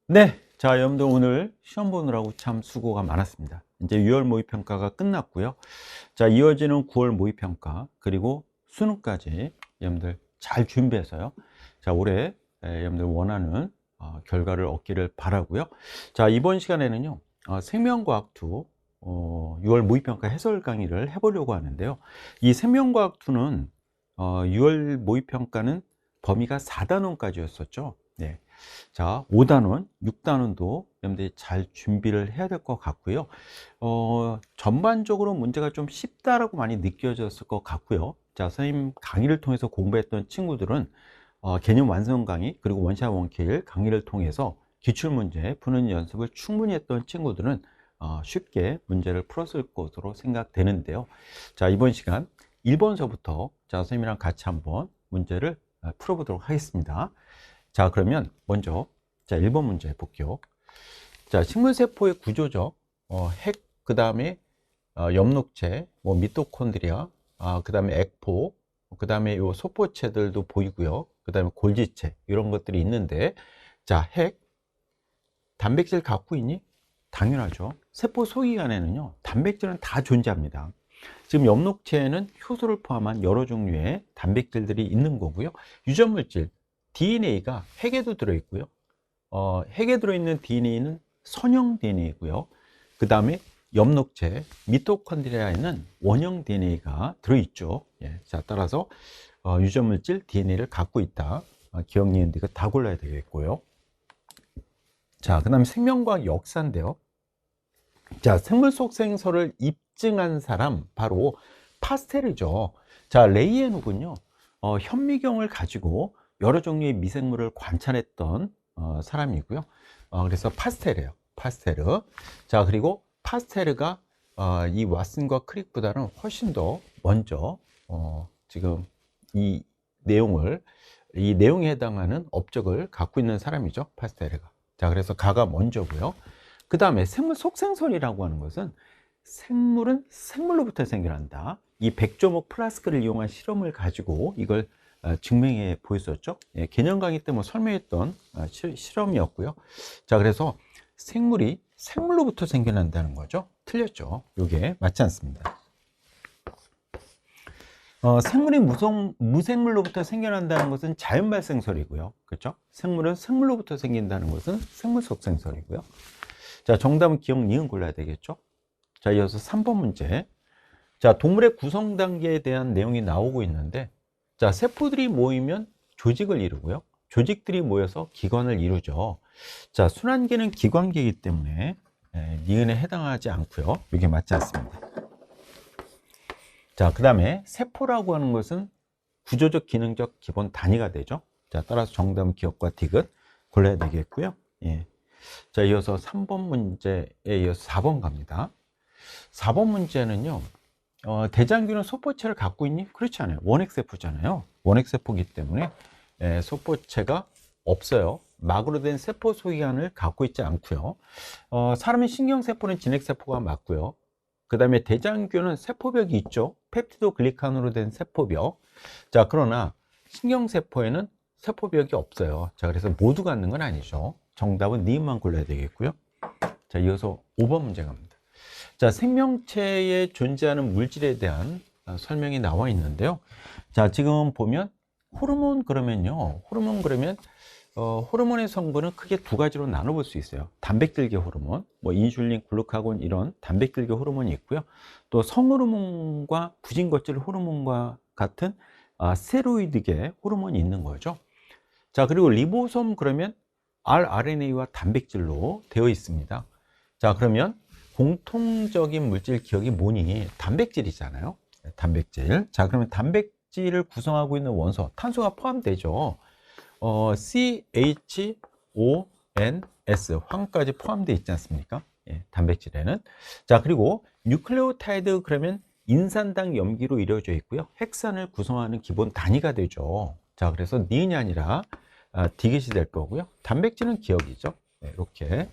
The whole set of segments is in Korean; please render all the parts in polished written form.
네, 자, 여러분들 오늘 시험 보느라고 참 수고가 많았습니다. 이제 6월 모의평가가 끝났고요. 자, 이어지는 9월 모의평가 그리고 수능까지 여러분들 잘 준비해서요. 자, 올해 여러분들 원하는 결과를 얻기를 바라고요. 자, 이번 시간에는요. 생명과학2 6월 모의평가 해설 강의를 해보려고 하는데요. 이 생명과학2는 6월 모의평가는 범위가 4단원까지였었죠. 네. 자, 5단원, 6단원도 여러분들이 잘 준비를 해야 될 것 같고요. 전반적으로 문제가 좀 쉽다라고 많이 느껴졌을 것 같고요. 자, 선생님 강의를 통해서 공부했던 친구들은 개념 완성 강의, 그리고 원샷 원킬 강의를 통해서 기출문제 푸는 연습을 충분히 했던 친구들은 쉽게 문제를 풀었을 것으로 생각되는데요. 자, 이번 시간 1번서부터 자, 선생님이랑 같이 한번 문제를 풀어보도록 하겠습니다. 자, 그러면 먼저 자, 1번 문제 볼게요. 자, 식물세포의 구조죠. 핵, 그 다음에 엽록체, 뭐 미토콘드리아, 그 다음에 액포, 그 다음에 요 소포체들도 보이고요. 그 다음에 골지체, 이런 것들이 있는데, 자, 핵, 단백질 갖고 있니? 당연하죠. 세포 소기관에는요, 단백질은 다 존재합니다. 지금 엽록체에는 효소를 포함한 여러 종류의 단백질들이 있는 거고요. 유전물질, DNA가 핵에도 들어있고요. 핵에 들어있는 DNA는 선형 DNA고요. 그 다음에 엽록체, 미토콘드리아에는 원형 DNA가 들어있죠. 예, 자, 따라서 유전물질 DNA를 갖고 있다. 기억, 니은, 디귿 다 골라야 되겠고요. 자, 그 다음에 생명과학 역사인데요. 자, 생물 속 생설을 입증한 사람 바로 파스테르죠. 자, 레이에녹은요, 현미경을 가지고 여러 종류의 미생물을 관찰했던 사람이고요. 그래서 파스테르예요. 파스테르. 자, 그리고 파스테르가 이 왓슨과 크릭보다는 훨씬 더 먼저 지금 이 내용에 해당하는 업적을 갖고 있는 사람이죠. 파스테르가. 자, 그래서 가가 먼저고요. 그 다음에 생물 속생설이라고 하는 것은 생물은 생물로부터 생겨난다. 이 백조목 플라스크를 이용한 실험을 가지고 이걸 증명해 보였었죠. 예, 개념 강의 때 뭐 설명했던 실험이었고요. 자, 그래서 생물이 생물로부터 생겨난다는 거죠. 틀렸죠. 이게 맞지 않습니다. 생물이 무생물로부터 생겨난다는 것은 자연 발생설이고요. 그렇죠? 생물은 생물로부터 생긴다는 것은 생물 속생설이고요. 자, 정답은 기억, 니은 골라야 되겠죠? 자, 이어서 3번 문제. 자, 동물의 구성 단계에 대한 내용이 나오고 있는데, 자, 세포들이 모이면 조직을 이루고요. 조직들이 모여서 기관을 이루죠. 자, 순환계는 기관계이기 때문에 니은에 해당하지 않고요. 이게 맞지 않습니다. 자, 그 다음에 세포라고 하는 것은 구조적, 기능적 기본 단위가 되죠. 자, 따라서 정답은 기억과 디귿 골라야 되겠고요. 예. 자, 이어서 3번 문제에 이어서 4번 갑니다. 4번 문제는요, 대장균은 소포체를 갖고 있니? 그렇지 않아요. 원핵세포잖아요. 원핵세포이기 때문에 소포체가 없어요. 막으로 된 세포 소기관을 갖고 있지 않고요. 사람의 신경세포는 진핵세포가 맞고요. 그 다음에 대장균은 세포벽이 있죠. 펩티도 글리칸으로 된 세포벽. 자, 그러나 신경세포에는 세포벽이 없어요. 자, 그래서 모두 갖는 건 아니죠. 정답은 니은만 골라야 되겠고요. 자, 이어서 5번 문제 갑니다. 자, 생명체에 존재하는 물질에 대한 설명이 나와 있는데요. 자, 지금 보면 호르몬 그러면요. 호르몬의 성분은 크게 두 가지로 나눠볼 수 있어요. 단백질계 호르몬, 뭐 인슐린, 글루카곤 이런 단백질계 호르몬이 있고요. 또 성호르몬과 부진거칠 호르몬과 같은 스테로이드계 호르몬이 있는 거죠. 자, 그리고 리보솜 그러면 rRNA와 단백질로 되어 있습니다. 자, 그러면 공통적인 물질 기억이 뭐니? 단백질이잖아요. 단백질. 자, 그러면 단백질을 구성하고 있는 원소, 탄소가 포함되죠. CHONS, 황까지 포함되어 있지 않습니까? 예, 단백질에는. 자, 그리고 뉴클레오타이드 그러면 인산당 염기로 이루어져 있고요. 핵산을 구성하는 기본 단위가 되죠. 자, 그래서 니은이 아니라 디귿이 될 거고요. 단백질은 기억이죠. 네, 이렇게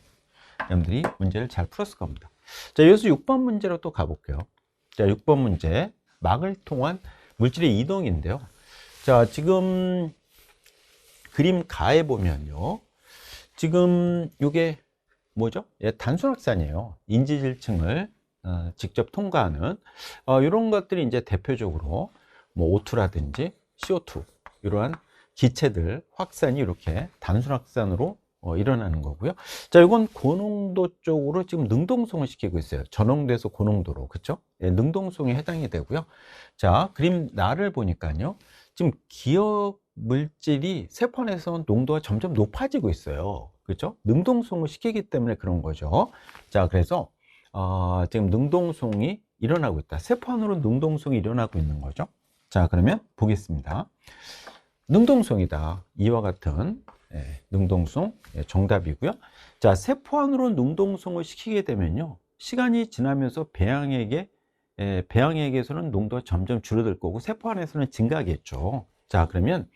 여러분들이 문제를 잘 풀었을 겁니다. 자, 이어서 6번 문제로 또 가볼게요. 자, 6번 문제. 막을 통한 물질의 이동인데요. 자, 지금 그림 가에 보면요. 지금 이게 뭐죠? 예, 단순확산이에요. 인지질층을 직접 통과하는 이런 것들이 이제 대표적으로 뭐 O2라든지 CO2 이러한 기체들 확산이 이렇게 단순확산으로 일어나는 거고요. 자, 이건 고농도 쪽으로 지금 능동성을 시키고 있어요. 저농도에서 고농도로, 그렇죠? 예, 능동성에 해당이 되고요. 자, 그림 나를 보니까요. 지금 기억 물질이 세포 안에서 농도가 점점 높아지고 있어요. 그렇죠? 능동성을 시키기 때문에 그런 거죠. 자, 그래서 지금 능동성이 일어나고 있다. 세포 안으로 능동성이 일어나고 있는 거죠. 자, 그러면 보겠습니다. 능동성이다. 이와 같은 능동성 정답이고요. 자, 세포 안으로 능동성을 시키게 되면요. 시간이 지나면서 배양액에서는 농도가 점점 줄어들 거고 세포 안에서는 증가하겠죠. 자, 그러면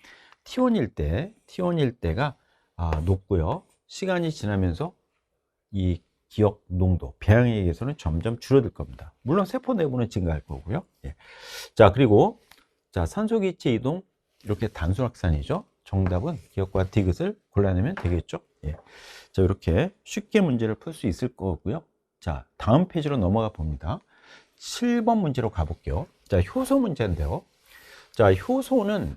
T1일 때가 높고요. 시간이 지나면서 이 기억 농도, 배양액에서는 점점 줄어들 겁니다. 물론 세포 내부는 증가할 거고요. 예. 자, 그리고 자, 산소 기체 이동 이렇게 단순 확산이죠. 정답은 기억과 디귿을 골라내면 되겠죠. 예. 자, 이렇게 쉽게 문제를 풀 수 있을 거고요. 자, 다음 페이지로 넘어가 봅니다. 7번 문제로 가볼게요. 자, 효소 문제인데요. 자, 효소는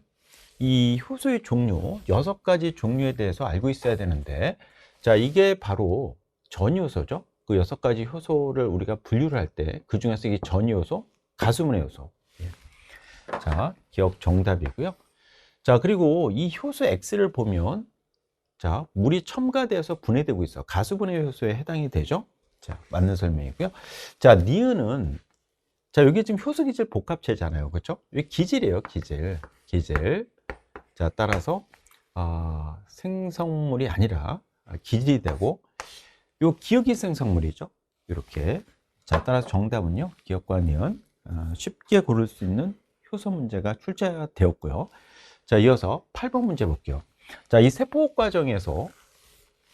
이 효소의 종류 6가지 종류에 대해서 알고 있어야 되는데, 자, 이게 바로 전이효소죠. 그 6가지 효소를 우리가 분류를 할 때 그 중에서 이 전이효소, 가수분해 효소. 예. 자, 기억 정답이고요. 자, 그리고 이 효소 X를 보면 자, 물이 첨가되어서 분해되고 있어. 가수분해 효소에 해당이 되죠. 자, 맞는 설명이고요. 자, 니은은 자, 여기 지금 효소 기질 복합체잖아요. 그렇죠? 이게 기질이에요, 기질. 자, 따라서 생성물이 아니라 기질이 되고 요 기억이 생성물이죠. 이렇게. 자, 따라서 정답은요. 기억과 니은 쉽게 고를 수 있는 효소 문제가 출제가 되었고요. 자, 이어서 8번 문제 볼게요. 자, 이 세포 과정에서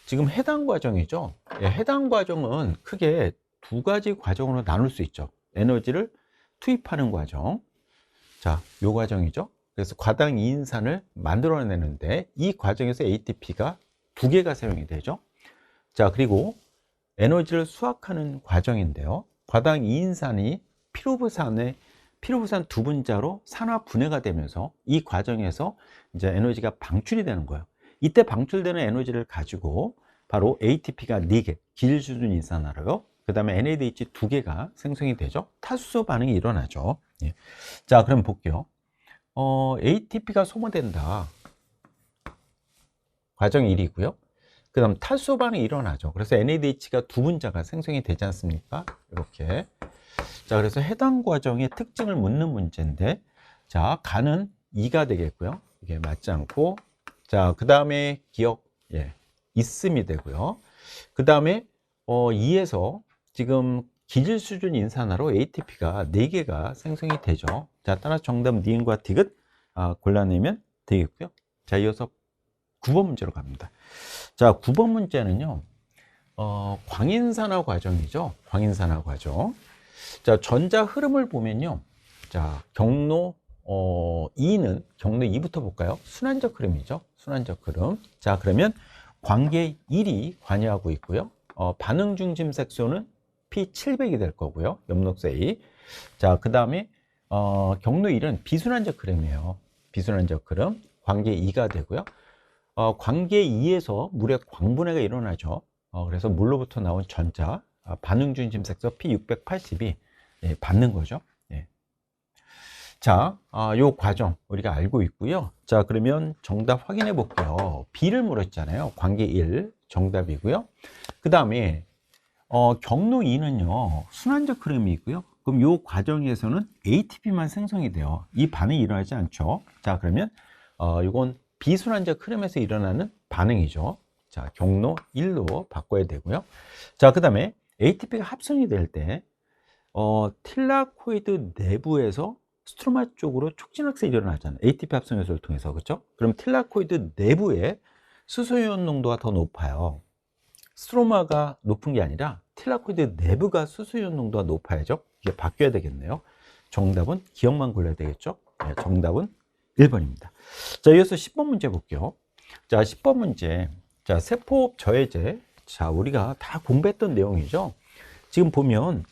지금 해당 과정이죠. 예, 해당 과정은 크게 2가지 과정으로 나눌 수 있죠. 에너지를 투입하는 과정. 자, 요 과정이죠. 그래서 과당 이인산을 만들어내는데 이 과정에서 ATP가 2개가 사용이 되죠. 자, 그리고 에너지를 수확하는 과정인데요. 과당 이인산이 피로부산 2분자로 산화 분해가 되면서 이 과정에서 이제 에너지가 방출이 되는 거예요. 이때 방출되는 에너지를 가지고 바로 ATP가 4개, 기질 수준 이산화로요. 그 다음에 NADH 2개가 생성이 되죠. 탈수소 반응이 일어나죠. 예. 자, 그럼 볼게요. ATP가 소모된다. 과정 1이고요. 그 다음 탈수소 반응이 일어나죠. 그래서 NADH가 2분자가 생성이 되지 않습니까? 이렇게. 자, 그래서 해당 과정의 특징을 묻는 문제인데, 자, 가는 2가 되겠고요. 이게 맞지 않고, 자, 그 다음에 기억, 있음이 되고요. 그 다음에 2에서 지금 기질 수준 인산화로 ATP가 4개가 생성이 되죠. 자, 따라서 정답 니은과 디귿 골라내면 되겠고요. 자, 이어서 9번 문제로 갑니다. 자, 9번 문제는요, 광인산화 과정이죠. 광인산화 과정. 자, 전자 흐름을 보면요. 자, 경로 2는 경로 2부터 볼까요? 순환적 흐름이죠. 순환적 흐름. 자, 그러면 관계 1이 관여하고 있고요. 반응 중심 색소는 P700이 될 거고요. 엽록소 A. 자, 그 다음에 경로 1은 비순환적 흐름이에요. 비순환적 흐름. 관계 2가 되고요. 관계 2에서 물의 광분해가 일어나죠. 그래서 물로부터 나온 전자, 반응 중심 색소 P680이 받는 거죠. 예. 자, 요 과정 우리가 알고 있고요. 자, 그러면 정답 확인해 볼게요. B를 물었잖아요. 관계 1 정답이고요. 그 다음에 경로 2는요 순환적 흐름이 있고요. 그럼 요 과정에서는 ATP만 생성이 돼요. 이 반응이 일어나지 않죠. 자, 그러면 이건 비순환적 흐름에서 일어나는 반응이죠. 자, 경로 1로 바꿔야 되고요. 자, 그 다음에 ATP가 합성이 될 때 틸라코이드 내부에서 스트로마 쪽으로 촉진학생이 일어나잖아요. ATP 합성 요소를 통해서. 그렇죠? 그럼 틸라코이드 내부에 수소이온 농도가 더 높아요. 스트로마가 높은 게 아니라 틸라코이드 내부가 수소이온 농도가 높아야죠. 이게 바뀌어야 되겠네요. 정답은 기억만 골라야 되겠죠. 네, 정답은 1번입니다. 자, 이어서 10번 문제 볼게요. 자, 10번 문제. 자, 세포 저해제. 자, 우리가 다 공부했던 내용이죠. 지금 보면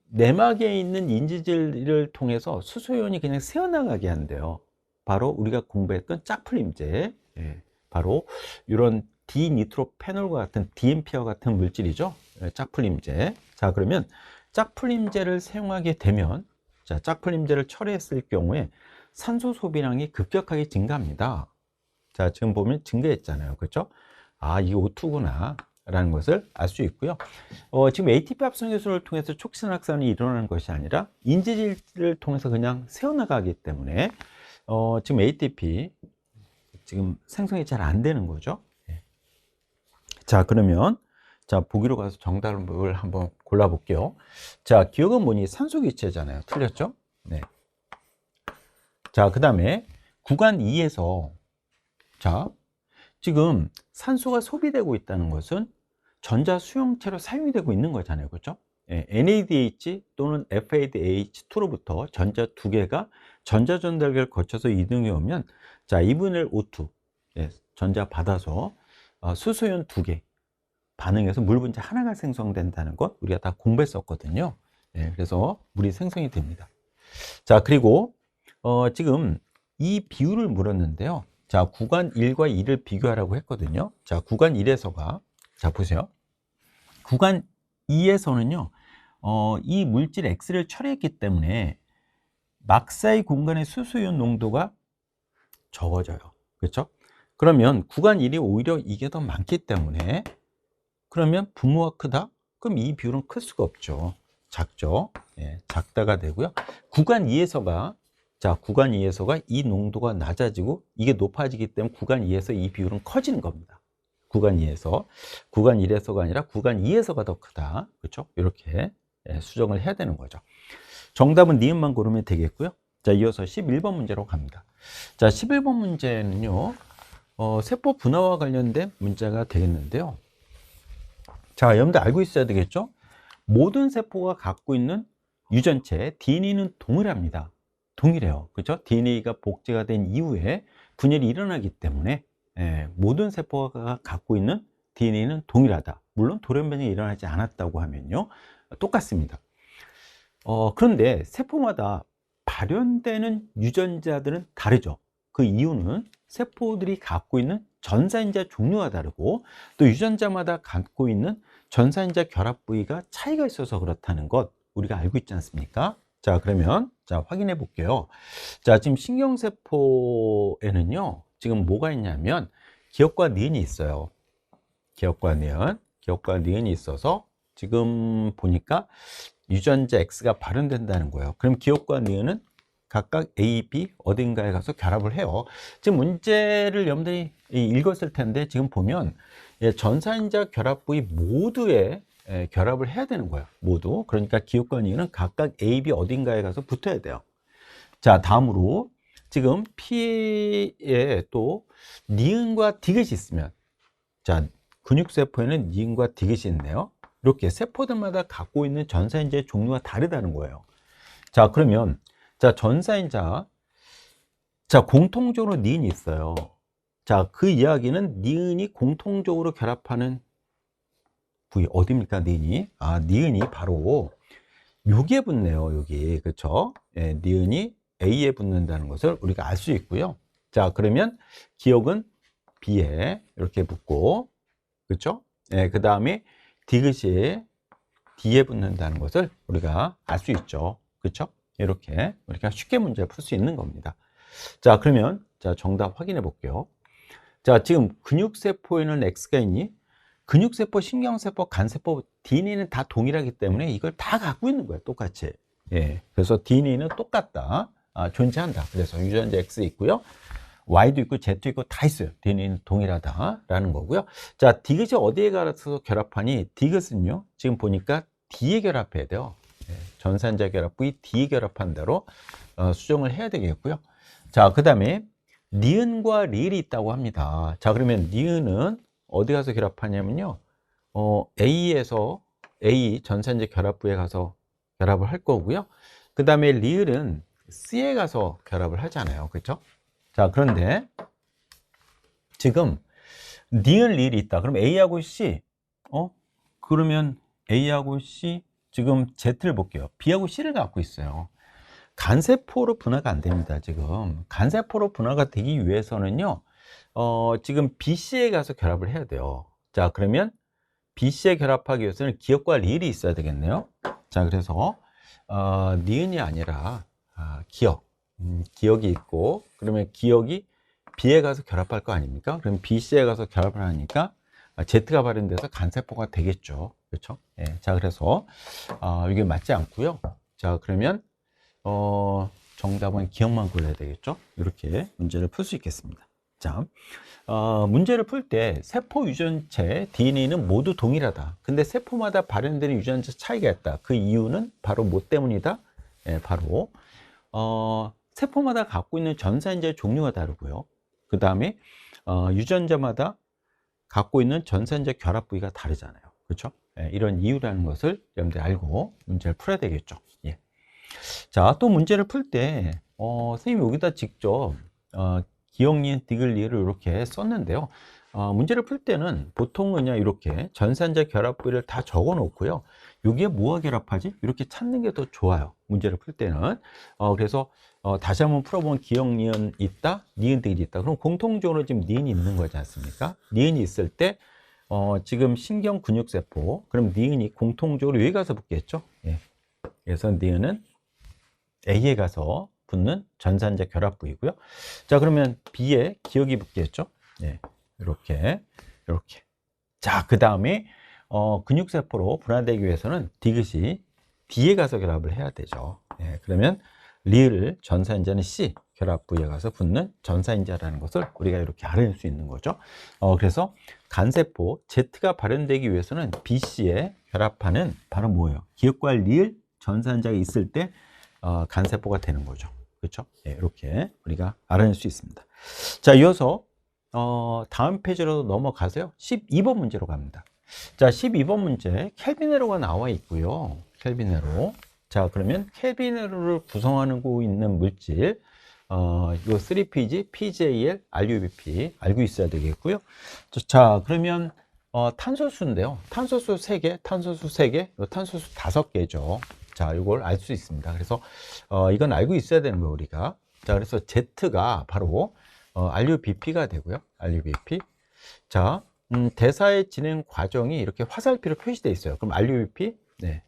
내막에 있는 인지질을 통해서 수소이온이 그냥 새어나가게 한대요. 바로 우리가 공부했던 짝풀림제. 예, 바로 이런 디니트로페놀과 같은 DMP와 같은 물질이죠. 예, 짝풀림제. 자, 그러면 짝풀림제를 사용하게 되면, 자, 짝풀림제를 처리했을 경우에 산소 소비량이 급격하게 증가합니다. 자, 지금 보면 증가했잖아요. 그렇죠? 아, 이게 O2구나 라는 것을 알 수 있고요. 지금 ATP 합성 효소를 통해서 촉신 확산이 일어나는 것이 아니라 인지질을 통해서 그냥 새어나가기 때문에 지금 ATP 지금 생성이 잘 안 되는 거죠. 네. 자, 그러면 자, 보기로 가서 정답을 한번 골라 볼게요. 자, 기억은 뭐니? 산소 기체잖아요. 틀렸죠? 네. 자, 그 다음에 구간 2에서 자, 지금 산소가 소비되고 있다는 것은 전자 수용체로 사용이 되고 있는 거잖아요. 그렇죠? 예, NADH 또는 FADH2로부터 전자 두 개가 전자 전달계를 거쳐서 이동해 오면, 자, 2분의 5, 예, 전자 받아서 수소이온 두 개 반응해서 물 분자 하나가 생성된다는 것 우리가 다 공부했었거든요. 예, 그래서 물이 생성이 됩니다. 자, 그리고 지금 이 비율을 물었는데요. 자, 구간 1과 2를 비교하라고 했거든요. 자, 구간 1에서가, 자, 보세요. 구간 2에서는요, 이 물질 X를 처리했기 때문에 막사이 공간의 수소이온 농도가 적어져요. 그렇죠? 그러면 구간 1이 오히려 이게 더 많기 때문에, 그러면 분모가 크다? 그럼 이 비율은 클 수가 없죠. 작죠? 예, 작다가 되고요. 구간 2에서가, 자, 구간 2에서가 이 농도가 낮아지고 이게 높아지기 때문에 구간 2에서 이 비율은 커지는 겁니다. 구간 2에서. 구간 1에서가 아니라 구간 2에서가 더 크다. 그렇죠? 이렇게 수정을 해야 되는 거죠. 정답은 니은만 고르면 되겠고요. 자, 이어서 11번 문제로 갑니다. 자, 11번 문제는요, 세포 분화와 관련된 문제가 되겠는데요. 자, 여러분들 알고 있어야 되겠죠? 모든 세포가 갖고 있는 유전체 DNA는 동일합니다. 동일해요. 그렇죠? DNA가 복제가 된 이후에 분열이 일어나기 때문에 모든 세포가 갖고 있는 DNA는 동일하다. 물론 돌연변이 일어나지 않았다고 하면요, 똑같습니다. 그런데 세포마다 발현되는 유전자들은 다르죠. 그 이유는 세포들이 갖고 있는 전사인자 종류가 다르고 또 유전자마다 갖고 있는 전사인자 결합 부위가 차이가 있어서 그렇다는 것 우리가 알고 있지 않습니까? 자, 그러면 자, 확인해 볼게요. 자, 지금 신경세포에는요, 지금 뭐가 있냐면 기억과 니은이 있어요. 기억과 니은이 있어서 지금 보니까 유전자 X가 발현된다는 거예요. 그럼 기억과 니은은 각각 A, B 어딘가에 가서 결합을 해요. 지금 문제를 여러분들이 읽었을 텐데 지금 보면 전사인자 결합 부위 모두에 결합을 해야 되는 거예요. 모두. 그러니까 기억과 니은은 각각 A, B 어딘가에 가서 붙어야 돼요. 자, 다음으로 지금 P에 또 니은과 디귿이 있으면, 자, 근육세포에는 니은과 디귿이 있네요. 이렇게 세포들마다 갖고 있는 전사인자의 종류가 다르다는 거예요. 자, 그러면 자, 전사인자, 자, 공통적으로 니은이 있어요. 자, 그 이야기는 니은이 공통적으로 결합하는 부위 어디입니까? 니은이? 아, 니은이 바로 여기에 붙네요. 여기. 그렇죠? 예, 니은이 A에 붙는다는 것을 우리가 알 수 있고요. 자, 그러면 기억은 B에 이렇게 붙고, 그렇죠? 예, 그 다음에 디귿이 D에 붙는다는 것을 우리가 알 수 있죠. 그렇죠? 이렇게 우리가 쉽게 문제를 풀 수 있는 겁니다. 자, 그러면 자, 정답 확인해 볼게요. 자, 지금 근육세포에는 X가 있니? 근육세포, 신경세포, 간세포, DNA는 다 동일하기 때문에 이걸 다 갖고 있는 거예요. 똑같이. 예. 그래서 DNA는 똑같다. 존재한다. 그래서 유전자 X 있고요. Y도 있고 Z도 있고 다 있어요. DNA는 동일하다라는 거고요. 자, 디귿이 어디에 가서 결합하니? 디귿은요, 지금 보니까 D에 결합해야 돼요. 예. 전산자 결합 부위 D에 결합한 대로 수정을 해야 되겠고요. 자, 그 다음에 니은과 리을이 있다고 합니다. 자, 그러면 니은은 어디 가서 결합하냐면요, A에서 A 전산제 결합부에 가서 결합을 할 거고요. 그 다음에 리을은 C에 가서 결합을 하잖아요. 그렇죠? 자, 그런데 지금 니은리을이 있다. 그럼 A하고 C, 그러면 A하고 C, 지금 Z를 볼게요. B하고 C를 갖고 있어요. 간세포로 분화가 안 됩니다. 지금 간세포로 분화가 되기 위해서는요, 지금 BC에 가서 결합을 해야 돼요. 자, 그러면 BC에 결합하기 위해서는 기역과 리을이 있어야 되겠네요. 자, 그래서 니은이 아니라 기역, 기역이 있고, 그러면 기역이 B에 가서 결합할 거 아닙니까? 그럼 BC에 가서 결합을 하니까 Z가 발현돼서 간세포가 되겠죠. 그렇죠? 예. 자, 그래서 이게 맞지 않고요. 자, 그러면 정답은 기억만 골라야 되겠죠? 이렇게 문제를 풀 수 있겠습니다. 자, 문제를 풀 때 세포 유전체 DNA는 모두 동일하다. 근데 세포마다 발현되는 유전체 차이가 있다. 그 이유는 바로 뭐 때문이다? 예, 바로 세포마다 갖고 있는 전산자의 종류가 다르고요. 그 다음에 유전자마다 갖고 있는 전산자 결합 부위가 다르잖아요. 그렇죠? 예, 이런 이유라는 것을 여러분들이 알고 문제를 풀어야 되겠죠. 예. 자, 또 문제를 풀 때 선생님이 여기다 직접 기역, 니은, 디귿, 리을을 이렇게 썼는데요. 문제를 풀 때는 보통 그냥 이렇게 전산자 결합 부위를 다 적어 놓고요. 여기에 뭐가 결합하지? 이렇게 찾는 게 더 좋아요. 문제를 풀 때는. 그래서 다시 한번 풀어보면 기역, 니은 있다, 니은, 디귿 있다. 그럼 공통적으로 지금 니은이 있는 거지 않습니까? 니은이 있을 때 지금 신경 근육세포, 그럼 니은이 공통적으로 여기 가서 붙겠죠? 예. 그래서 니은은 A에 가서 붙는 전산자 결합 부위고요. 자, 그러면 B에 기역이 붙겠죠? 네, 이렇게. 자, 그 다음에 근육세포로 분화되기 위해서는 디귿이 D에 가서 결합을 해야 되죠. 네, 그러면 리을 전산자는 C 결합 부위에 가서 붙는 전산자라는 것을 우리가 이렇게 알아낼 수 있는 거죠. 그래서 간세포 Z가 발현되기 위해서는 BC에 결합하는 바로 뭐예요? 기역과 리을 전산자가 있을 때 간세포가 되는 거죠. 그렇죠? 네, 이렇게 우리가 알아낼 수 있습니다. 자, 이어서 다음 페이지로 넘어가세요. 12번 문제로 갑니다. 자, 12번 문제 켈빈에로가 나와 있고요. 켈빈에로. 자, 그러면 켈빈에로를 구성하고 있는 물질 요 3PG, PJL, RUBP 알고 있어야 되겠고요. 자, 그러면 탄소수인데요. 탄소수 3개, 탄소수 3개, 탄소수 5개죠. 자, 이걸 알 수 있습니다. 그래서 이건 알고 있어야 되는 거예요, 우리가. 자, 그래서 Z가 바로 RUBP가 되고요. RUBP. 자, 대사의 진행 과정이 이렇게 화살표로 표시되어 있어요. 그럼 RUBP, 네.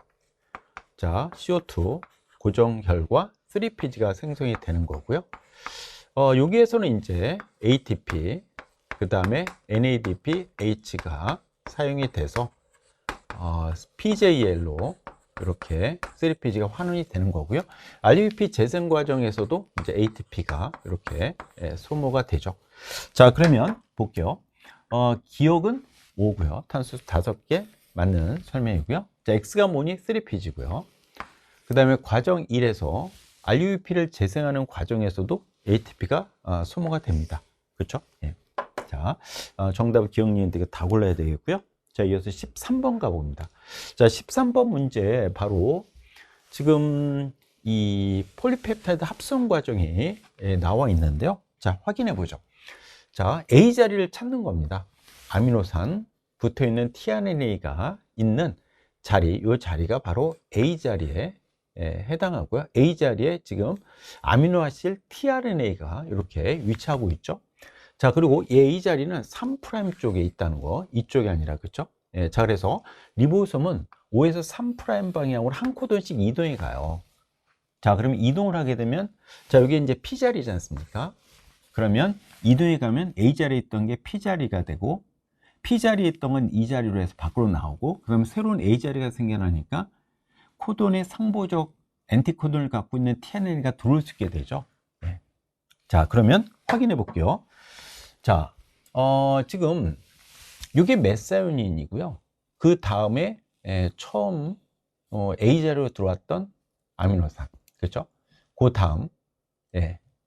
자, CO2 고정혈과 3PG가 생성이 되는 거고요. 여기에서는 이제 ATP, 그 다음에 NADP, H가 사용이 돼서 PJL로 이렇게 3PG가 환원이 되는 거고요. RUBP 재생 과정에서도 이제 ATP가 이렇게 소모가 되죠. 자, 그러면 볼게요. 기억은 5고요. 탄소수 5개 맞는 설명이고요. 자, X가 뭐니? 3PG고요. 그 다음에 과정 1에서 RUBP를 재생하는 과정에서도 ATP가 소모가 됩니다. 그렇죠? 예. 자, 정답을 기억, 니은, 디귿 다 골라야 되겠고요. 자, 이어서 13번 가봅니다. 자, 13번 문제 바로 지금 이 폴리펩타이드 합성 과정이 나와 있는데요. 자, 확인해 보죠. 자, A 자리를 찾는 겁니다. 아미노산 붙어 있는 tRNA가 있는 자리, 이 자리가 바로 A 자리에 해당하고요. A 자리에 지금 아미노아실 tRNA가 이렇게 위치하고 있죠. 자, 그리고 A 자리는 3' 쪽에 있다는 거, 이쪽이 아니라, 그렇죠? 예, 자, 그래서 리보솜은 5에서 3' 방향으로 한 코돈씩 이동해 가요. 자, 그러면 이동을 하게 되면, 자, 여기 이제 P 자리지 않습니까? 그러면 이동해 가면 A 자리에 있던 게 P 자리가 되고, P 자리에 있던 건 E 자리로 해서 밖으로 나오고, 그러면 새로운 A 자리가 생겨나니까 코돈의 상보적 엔티코돈을 갖고 있는 tRNA가 들어올 수 있게 되죠. 네. 자, 그러면 확인해 볼게요. 자, 지금 이게 메사요닌이고요. 그 다음에 처음 A 자리로 들어왔던 아미노산, 그렇죠? 그 다음,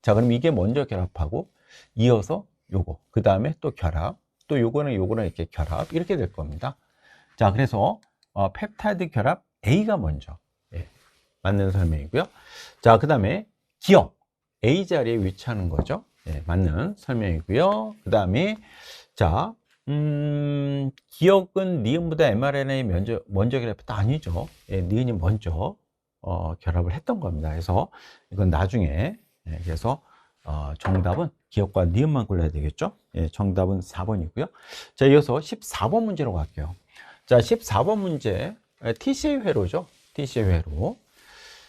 자, 그럼 이게 먼저 결합하고 이어서 요거, 그 다음에 또 결합, 또 요거는 이렇게 결합 이렇게 될 겁니다. 자, 그래서 펩타이드 결합 A가 먼저 맞는 설명이고요. 자, 그 다음에 기억 A 자리에 위치하는 거죠. 맞는 설명이고요. 그 다음에 자, 기억은 니은보다 mRNA 먼저 결합했다? 아니죠. 예, 니은이 먼저 결합을 했던 겁니다. 그래서 이건 나중에, 예, 그래서 정답은 기억과 니은만 골라야 되겠죠. 예, 정답은 4번이고요. 자, 이어서 14번 문제로 갈게요. 자, 14번 문제, TCA 회로죠. TCA 회로.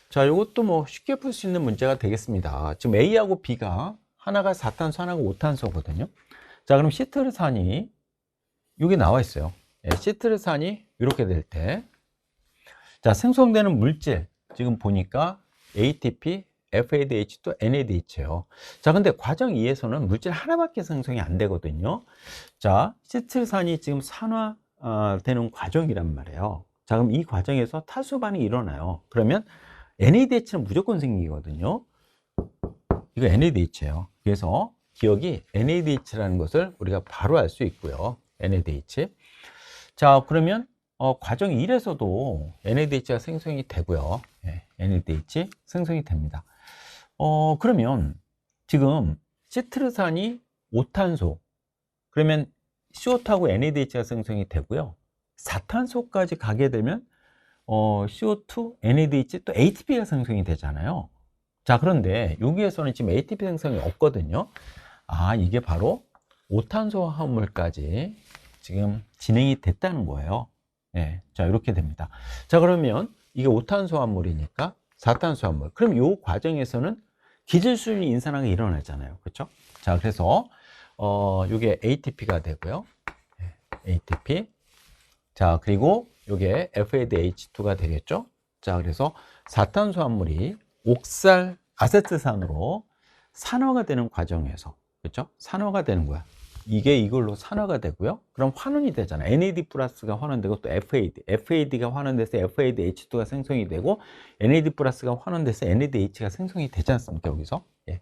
자, 이것도 뭐 쉽게 풀 수 있는 문제가 되겠습니다. 지금 A하고 B가 하나가 4탄소, 하나가 5탄소거든요. 자, 그럼 시트르산이 여기 나와 있어요. 예, 시트르산이 이렇게 될 때, 자, 생성되는 물질 지금 보니까 ATP, FADH 또 NADH예요. 자, 근데 과정 2에서는 물질 하나밖에 생성이 안 되거든요. 자, 시트르산이 지금 산화 되는 과정이란 말이에요. 자, 그럼 이 과정에서 탈수 반응이 일어나요. 그러면 NADH는 무조건 생기거든요. 이거 NADH예요. 그래서 기억이 NADH라는 것을 우리가 바로 알 수 있고요. NADH. 자, 그러면 과정 1에서도 NADH가 생성이 되고요. 네, NADH 생성이 됩니다. 그러면 지금 시트르산이 5탄소, 그러면 CO2하고 NADH가 생성이 되고요. 4탄소까지 가게 되면 CO2, NADH 또 ATP가 생성이 되잖아요. 자, 그런데 여기에서는 지금 ATP 생성이 없거든요. 아, 이게 바로 5탄소 화합물까지 지금 진행이 됐다는 거예요. 예, 자, 이렇게 됩니다. 자, 그러면 이게 5탄소 화합물이니까 4탄소 화합물. 그럼 이 과정에서는 기질순위 인산화가 일어나잖아요. 그렇죠? 자, 그래서 이게 ATP가 되고요. ATP. 자, 그리고 이게 FADH2가 되겠죠? 자, 그래서 4탄소 화합물이 옥살 아세트산으로 산화가 되는 과정에서, 그렇죠? 산화가 되는 거야. 이게 이걸로 산화가 되고요. 그럼 환원이 되잖아. NAD 플러스가 환원되고 또 FAD가 환원돼서 FADH2가 생성이 되고 NAD 플러스가 환원돼서 NADH가 생성이 되지 않습니까? 여기서. 예.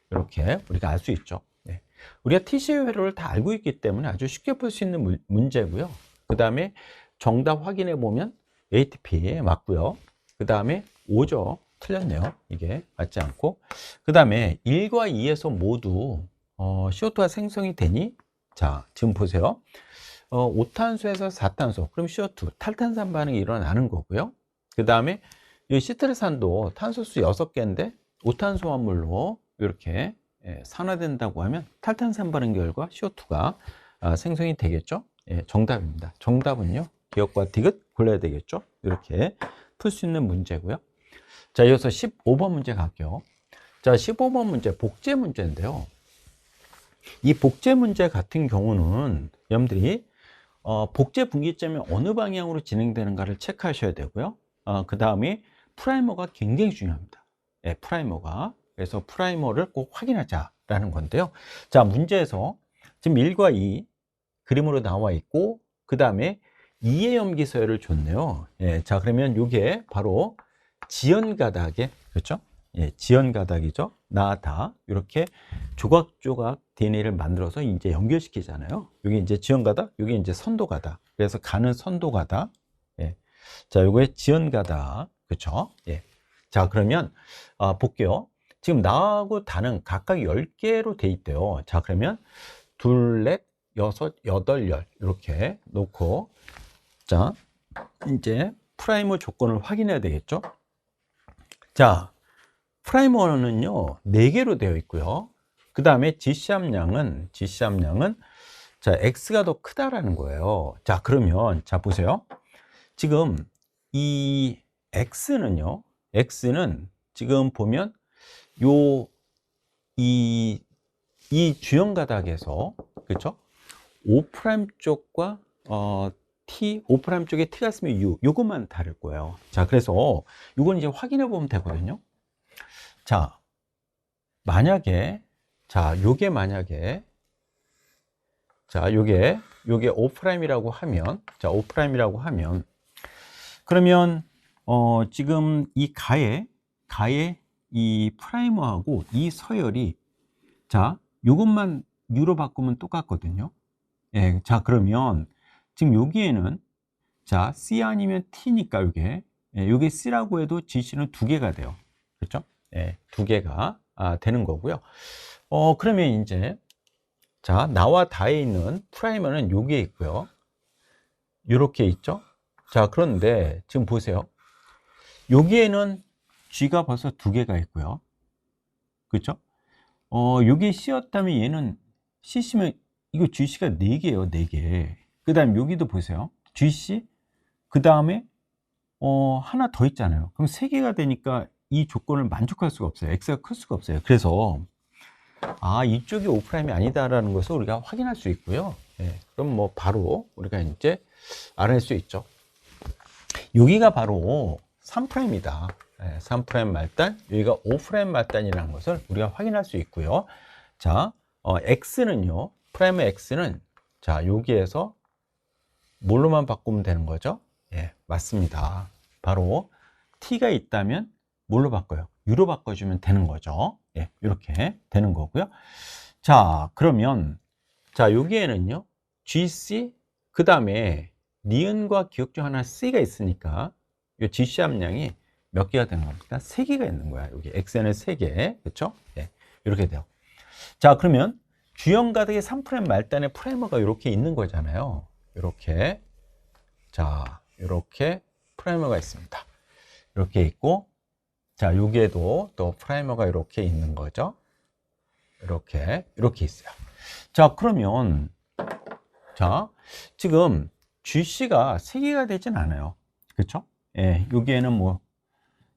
이렇게 우리가 알 수 있죠. 예. 우리가 TCA 회로를 다 알고 있기 때문에 아주 쉽게 풀 수 있는 문제고요. 그 다음에 정답 확인해 보면 ATP 맞고요. 그 다음에 5죠. 틀렸네요. 이게 맞지 않고. 그 다음에 1과 2에서 모두 CO2가 생성이 되니, 자, 지금 보세요. 5탄소에서 4탄소, 그럼 CO2, 탈탄산 반응이 일어나는 거고요. 그 다음에 이 시트르산도 탄소수 6개인데 5탄소 화물로 이렇게 산화된다고 하면 탈탄산 반응 결과 CO2가 생성이 되겠죠. 예, 정답입니다. 정답은요, 기억과 디귿 골라야 되겠죠. 이렇게 풀 수 있는 문제고요. 자, 이어서 15번 문제 갈게요. 자, 15번 문제 복제 문제인데요. 이 복제 문제 같은 경우는 여러분들이 복제 분기점이 어느 방향으로 진행되는가를 체크하셔야 되고요. 그 다음에 프라이머가 굉장히 중요합니다. 예, 프라이머가. 그래서 프라이머를 꼭 확인하자라는 건데요. 자, 문제에서 지금 1과 2 그림으로 나와 있고, 그 다음에 2의 염기 서열을 줬네요. 예, 자, 그러면 이게 바로 지연가닥에, 그렇죠? 예, 지연가닥이죠. 나다. 이렇게 조각조각 DNA를 만들어서 이제 연결시키잖아요. 여기 이제 지연가닥, 여기 이제 선도가닥. 그래서 가는 선도가닥. 예. 자, 요거의 지연가닥. 그렇죠? 예. 자, 그러면 볼게요. 지금 나하고 다는 각각 10개로 돼 있대요. 자, 그러면 둘, 넷, 여섯, 여덟, 열 이렇게 놓고, 자, 이제 프라이머 조건을 확인해야 되겠죠. 자, 프라이머는요 4개로 되어 있고요. 그 다음에 지시함량은 자, X가 더 크다라는 거예요. 자, 그러면 자, 보세요. 지금 이 X는요, X는 지금 보면 이 주연 가닥에서, 그렇죠? 5' 쪽과 T, 5' 쪽에 T가 있으면 U, 요것만 다를 거예요. 자, 그래서 이건 이제 확인해 보면 되거든요. 자, 만약에, 자, 요게 만약에, 자, 요게 5'이라고 하면, 자, 5'이라고 하면, 그러면, 지금 이 가에 이 프라이머하고 이 서열이, 자, 요것만 U로 바꾸면 똑같거든요. 예, 자, 그러면 지금 여기에는, 자, C 아니면 T니까 요게, 예, 요게 C라고 해도 GC는 2개가 돼요. 그렇죠? 예, 2개가 되는 거고요. 그러면 이제, 자, 나와 다에 있는 프라이머는 여기에 있고요. 이렇게 있죠. 자, 그런데 지금 보세요. 여기에는 G가 벌써 두 개가 있고요. 그렇죠? 여기 C였다면 얘는 CC면 이거 GC가 네 개예요, 네 개. 그 다음 여기도 보세요. GC, 그 다음에 하나 더 있잖아요. 그럼 세 개가 되니까 이 조건을 만족할 수가 없어요. X가 클 수가 없어요. 그래서 이쪽이 O'이 아니다라는 것을 우리가 확인할 수 있고요. 예, 그럼 뭐 바로 우리가 이제 알아낼 수 있죠. 여기가 바로 3'이다. 3' 말단, 여기가 5' 말단이라는 것을 우리가 확인할 수 있고요. 자, X는요, 프라임의 X는 자, 여기에서 뭘로만 바꾸면 되는 거죠? 예, 맞습니다. 바로 T가 있다면 뭘로 바꿔요? U로 바꿔주면 되는 거죠. 예, 이렇게 되는 거고요. 자, 그러면 자, 여기에는요, GC, 그 다음에 니은과 기억 중 하나 C가 있으니까 이 GC 함량이 몇 개가 되는 겁니까? 3개가 있는 거야. 여기 X에는 3개. 그렇죠? 예, 이렇게 돼요. 자, 그러면 주형 가득의 3' 말단의 프라이머가 이렇게 있는 거잖아요. 이렇게. 자, 이렇게 프라이머가 있습니다. 이렇게 있고, 자, 여기에도 또 프라이머가 이렇게 있는 거죠. 이렇게 있어요. 자, 그러면 자, 지금 GC가 3개가 되진 않아요. 그렇죠? 예, 여기에는 뭐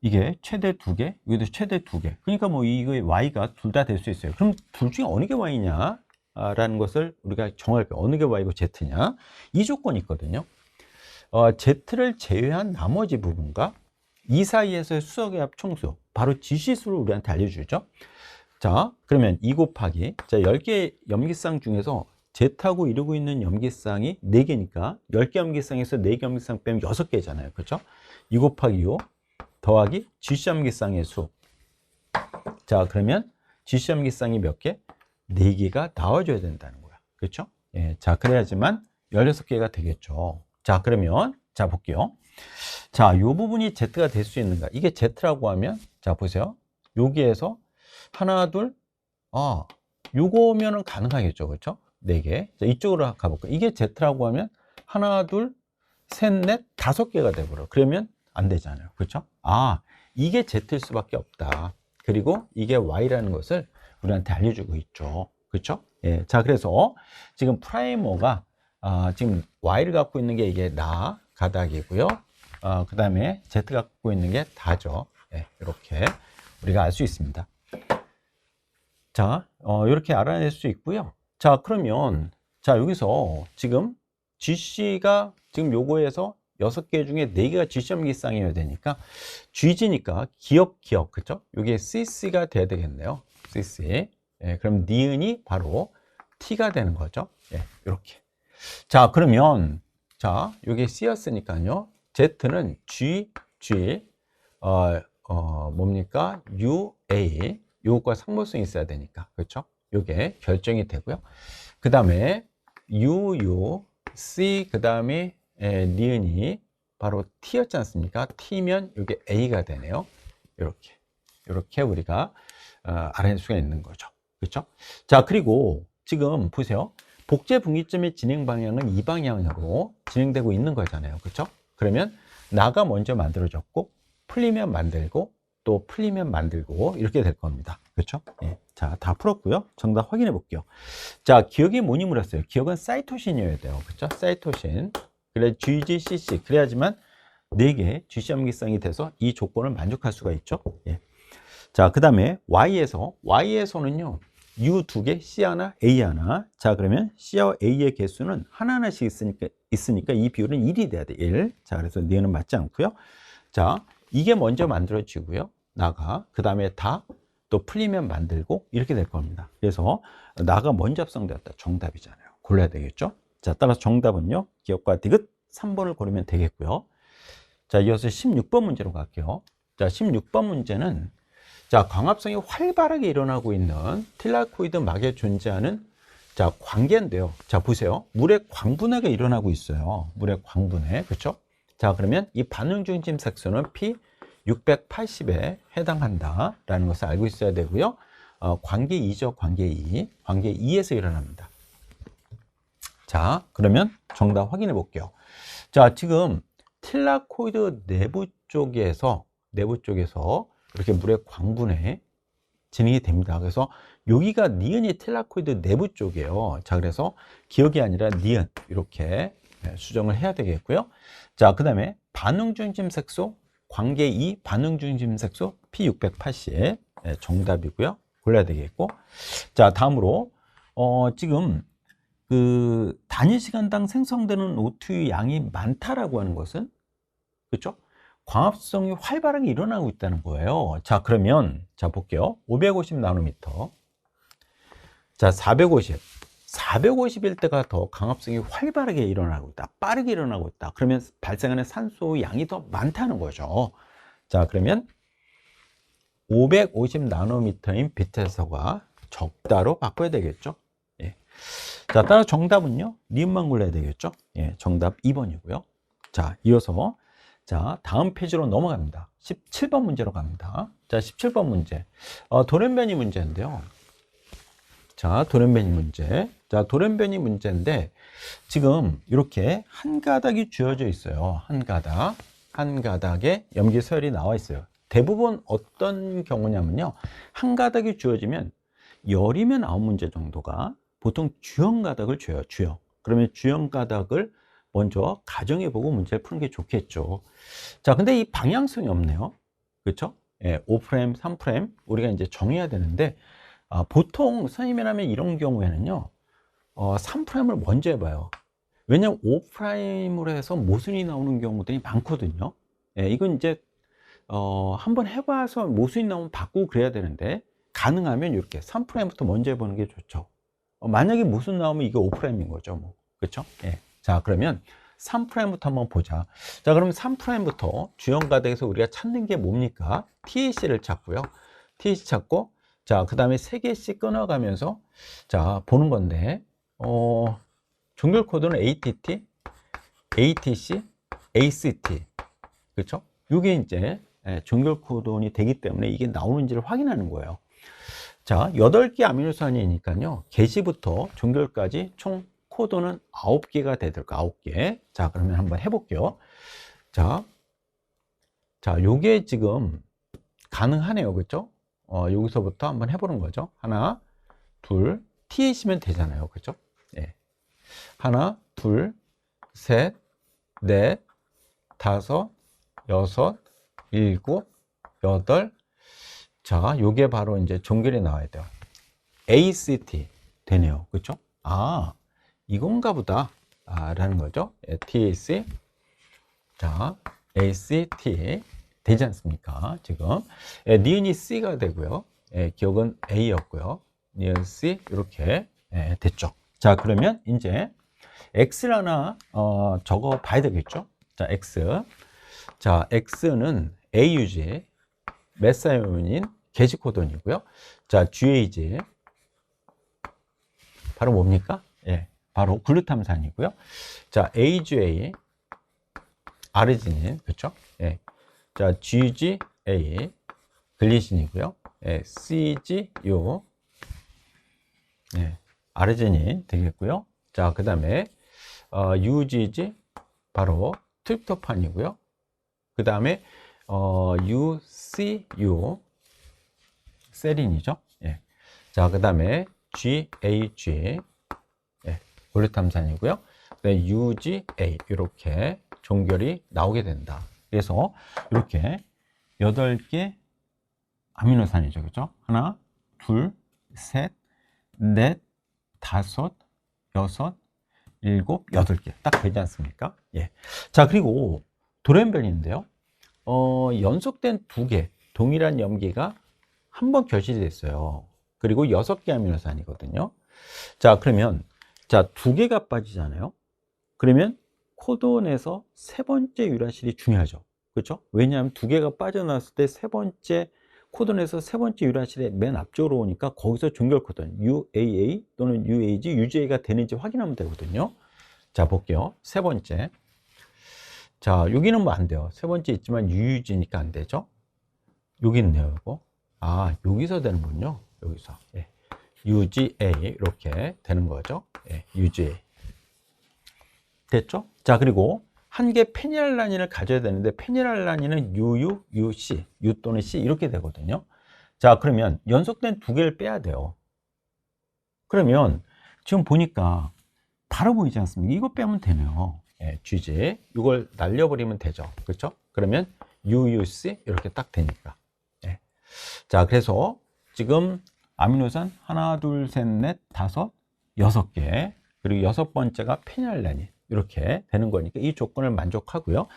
이게 최대 2개, 여기도 최대 2개. 그러니까 뭐 이거 Y가 둘 다 될 수 있어요. 그럼 둘 중에 어느 게 Y냐? 라는 것을 우리가 정할 거예요. 어느 게 Y고 Z냐? 이 조건이 있거든요. Z를 제외한 나머지 부분과 이 사이에서의 수석의 합 총수, 바로 G시수를 우리한테 알려주죠. 자, 그러면 2 곱하기, 자, 10개의 염기쌍 중에서 Z하고 이루고 있는 염기쌍이 4개니까 10개 염기쌍에서 4개 염기쌍 빼면 6개잖아요. 그렇죠? 2 곱하기 5 더하기 GC 염기쌍의 수. 자, 그러면 GC 염기쌍이 몇 개? 4개가 나와줘야 된다는 거야. 그렇죠? 예, 자, 그래야지만 16개가 되겠죠. 자, 그러면 자, 볼게요. 자, 이 부분이 Z가 될 수 있는가? 이게 Z라고 하면 자, 보세요. 여기에서 하나, 둘, 요거면은 가능하겠죠. 그렇죠? 4개. 자, 이쪽으로 가볼까요? 이게 Z라고 하면 하나, 둘, 셋, 넷, 5개가 돼버려. 그러면 안 되잖아요. 그렇죠? 이게 Z일 수밖에 없다. 그리고 이게 Y라는 것을 우리한테 알려주고 있죠. 그렇죠? 예. 자, 그래서 지금 프라이머가 지금 Y를 갖고 있는 게 이게 나 가닥이고요. 그 다음에 Z가 갖고 있는 게 다죠. 예, 이렇게 우리가 알 수 있습니다. 자, 이렇게 알아낼 수 있고요. 자, 그러면 자, 여기서 지금 GC가 지금 요거에서 6개 중에 4개가 GC 염기쌍이어야 되니까 GG니까 기억, 그죠? 요게 CC가 돼야 되겠네요. CC. 예, 그럼 니은이 바로 T가 되는 거죠. 예, 이렇게. 자, 그러면 자, 요게 C였으니까요. Z는 G, 뭡니까? UA. 요것과 상모성이 있어야 되니까. 그렇죠? 요게 결정이 되고요. 그 다음에 C, 그 다음에 니은이 바로 T였지 않습니까? T면 요게 A가 되네요. 이렇게 우리가 알아낼 수가 있는 거죠. 그렇죠? 자, 그리고 지금 보세요. 복제 분기점의 진행 방향은 이 방향으로 진행되고 있는 거잖아요. 그렇죠? 그러면 나가 먼저 만들어졌고 풀리면 만들고 또 풀리면 만들고 이렇게 될 겁니다. 그렇죠? 예. 자, 다 풀었고요. 정답 확인해 볼게요. 자, 기억이 뭐니 물었어요. 기억은 사이토신이어야 돼요. 그렇죠? 사이토신. 그래 GGCC 그래야지만 4개 GC 염기쌍이 돼서 이 조건을 만족할 수가 있죠. 예. 자, 그 다음에 Y에서는요. U 2개, C 하나, A 하나. 자, 그러면 C와 A의 개수는 하나하나씩 있으니까 이 비율은 1이 돼야 돼. 1. 자, 그래서 얘는 맞지 않고요. 자, 이게 먼저 만들어지고요. 나가. 그 다음에 다 또 풀리면 만들고 이렇게 될 겁니다. 그래서 나가 먼저 합성되었다. 정답이잖아요. 골라야 되겠죠? 자, 따라서 정답은요. 기억과 디귿 3번을 고르면 되겠고요. 자, 이어서 16번 문제로 갈게요. 자, 16번 문제는 자, 광합성이 활발하게 일어나고 있는 틸라코이드 막에 존재하는 자, 관계인데요. 자, 보세요. 물의 광분해가 일어나고 있어요. 물의 광분해. 그렇죠? 자, 그러면 이 반응 중심 색소는 P680에 해당한다라는 것을 알고 있어야 되고요. 관계 2죠. 관계 2. 관계 2에서 일어납니다. 자, 그러면 정답 확인해 볼게요. 자, 지금 틸라코이드 내부 쪽에서 이렇게 물의 광분해 진행이 됩니다. 그래서 여기가 니은이 틸라코이드 내부 쪽이에요. 자, 그래서 기억이 아니라 니은 이렇게 수정을 해야 되겠고요. 자, 그 다음에 반응 중심 색소 관계 2 반응 중심 색소 P680 정답이고요. 골라야 되겠고. 자, 다음으로 지금 그 단위 시간당 생성되는 O2 양이 많다라고 하는 것은, 그렇죠? 광합성이 활발하게 일어나고 있다는 거예요. 자, 그러면 자 볼게요. 550 나노미터. 자, 450일 때가 더 광합성이 활발하게 일어나고 있다. 빠르게 일어나고 있다. 그러면 발생하는 산소 양이 더 많다는 거죠. 자, 그러면 550 나노미터인 빛에서가 적다로 바꿔야 되겠죠. 예. 자, 따라 정답은요, 니은만 골라야 되겠죠. 예, 정답 2번이고요. 자, 이어서 자, 다음 페이지로 넘어갑니다. 17번 문제로 갑니다. 자, 17번 문제. 돌연변이 문제인데요. 자, 돌연변이 문제. 자, 돌연변이 문제인데, 지금 이렇게 한 가닥이 쥐어져 있어요. 한 가닥에 염기 서열이 나와 있어요. 대부분 어떤 경우냐면요, 한 가닥이 쥐어지면 10이면 9문제 정도가 보통 주형 가닥을 쥐어요. 주형. 그러면 주형 가닥을 먼저 가정해 보고 문제를 푸는 게 좋겠죠. 자, 근데 이 방향성이 없네요. 그렇죠? 예, 5프레임, 3프레임 우리가 이제 정해야 되는데, 보통 선생님이라면 이런 경우에는요, 3프레임을 먼저 해봐요. 왜냐면 5프레임으로 해서 모순이 나오는 경우들이 많거든요. 예, 이건 이제 한번 해봐서 모순이 나오면 바꾸고 그래야 되는데, 가능하면 이렇게 3프레임부터 먼저 해보는 게 좋죠. 만약에 모순 나오면 이게 5프레임인 거죠. 뭐. 그렇죠? 예. 자, 그러면 3프레임부터 한번 보자. 자, 그러면 3프레임부터 주형 가닥에서 우리가 찾는 게 뭡니까? TAC를 찾고요. TAC 찾고, 자, 그 다음에 3개씩 끊어가면서, 자, 보는 건데, 종결 코드는 ATT, ATC, ACT. 그렇죠? 이게 이제 종결 코드이 되기 때문에 이게 나오는지를 확인하는 거예요. 자, 8개 아미노산이니까요. 게시부터 종결까지 총 코드는 9개가 되도록 9개. 자, 그러면 한번 해볼게요. 자, 요게 지금 가능하네요. 그렇죠? 여기서부터 한번 해보는 거죠. 하나, 둘, TAC면 되잖아요. 그렇죠? 네. 하나, 둘, 셋, 넷, 다섯, 여섯, 일곱, 여덟. 자, 요게 바로 이제 종결이 나와야 돼요. ACT 되네요. 그렇죠? 이건가 보다. 라는 거죠. TAC. 자, ACT 되지 않습니까? 지금 니은이 C가 되고요. 기억은 A였고요. 니은 C 이렇게 됐죠. 자, 그러면 이제 X를 하나 적어 봐야 되겠죠? 자, X. 자, X는 AUG 메사이오닌 게시 코돈이고요. 자, GAG 바로 뭡니까? 예, 바로 글루탐산이고요. 자, AGA 아르지닌, 그렇죠? 예. 자, GGA 글리신이고요. 예, CGU 예, 아르지닌 되겠고요. 자, 그 다음에 UGG 바로 트립토판이고요. 그 다음에 UCU 세린이죠. 예. 자, 그 다음에 GAG 예, 글루탐산이고요. 네, UGA 이렇게 종결이 나오게 된다. 그래서 이렇게 8개 아미노산이죠. 그죠? 하나, 둘, 셋, 넷, 다섯, 여섯, 일곱, 8개 딱 되지 않습니까? 예. 자, 그리고 돌연변인데요. 연속된 2개 동일한 염기가 한 번 결실이 됐어요. 그리고 6개 아미노산이거든요. 자, 그러면 자, 2개가 빠지잖아요. 그러면 코돈에서 3번째 유라실이 중요하죠. 그렇죠? 왜냐하면 2개가 빠져나왔을 때 3번째 코돈에서 3번째 유라실의 맨 앞쪽으로 오니까 거기서 종결 코돈 UAA 또는 UAG, UGA가 되는지 확인하면 되거든요. 자, 볼게요. 3번째. 자, 여기는 뭐 안 돼요. 3번째 있지만 UUG니까 안 되죠. 여기 있네요, 이거. 여기서 되는군요. 여기서. 예. UGA 이렇게 되는 거죠. 예, UGA. 됐죠? 자, 그리고 한 개 페닐알라닌을 가져야 되는데 페닐알라닌은 UU, UC, U 또는 C 이렇게 되거든요. 자, 그러면 연속된 두 개를 빼야 돼요. 그러면 지금 보니까 바로 보이지 않습니까? 이거 빼면 되네요. 예, GG. 이걸 날려버리면 되죠. 그렇죠? 그러면 UUC 이렇게 딱 되니까. 예. 자, 그래서 지금 아미노산 하나, 둘, 셋, 넷, 다섯, 여섯 개. 그리고 여섯 번째가 페닐알라닌. 이렇게 되는 거니까 이 조건을 만족하고요.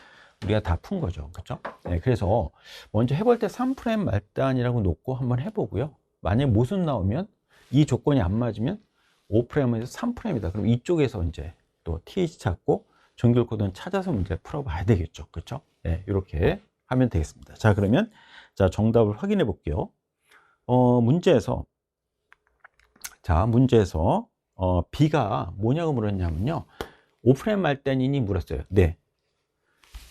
우리가 다 푼 거죠. 그렇죠? 네, 그래서 먼저 해볼 때 3' 말단이라고 놓고 한번 해보고요. 만약에 모순 나오면 이 조건이 안 맞으면 5'에서 3'이다. 그럼 이쪽에서 이제 또 TH 찾고 정규 코드는 찾아서 문제 풀어봐야 되겠죠. 그렇죠? 네, 이렇게 하면 되겠습니다. 자, 그러면 자, 정답을 확인해 볼게요. 문제에서 B가 뭐냐고 물었냐면요. 5' 말단이니 물었어요. 네.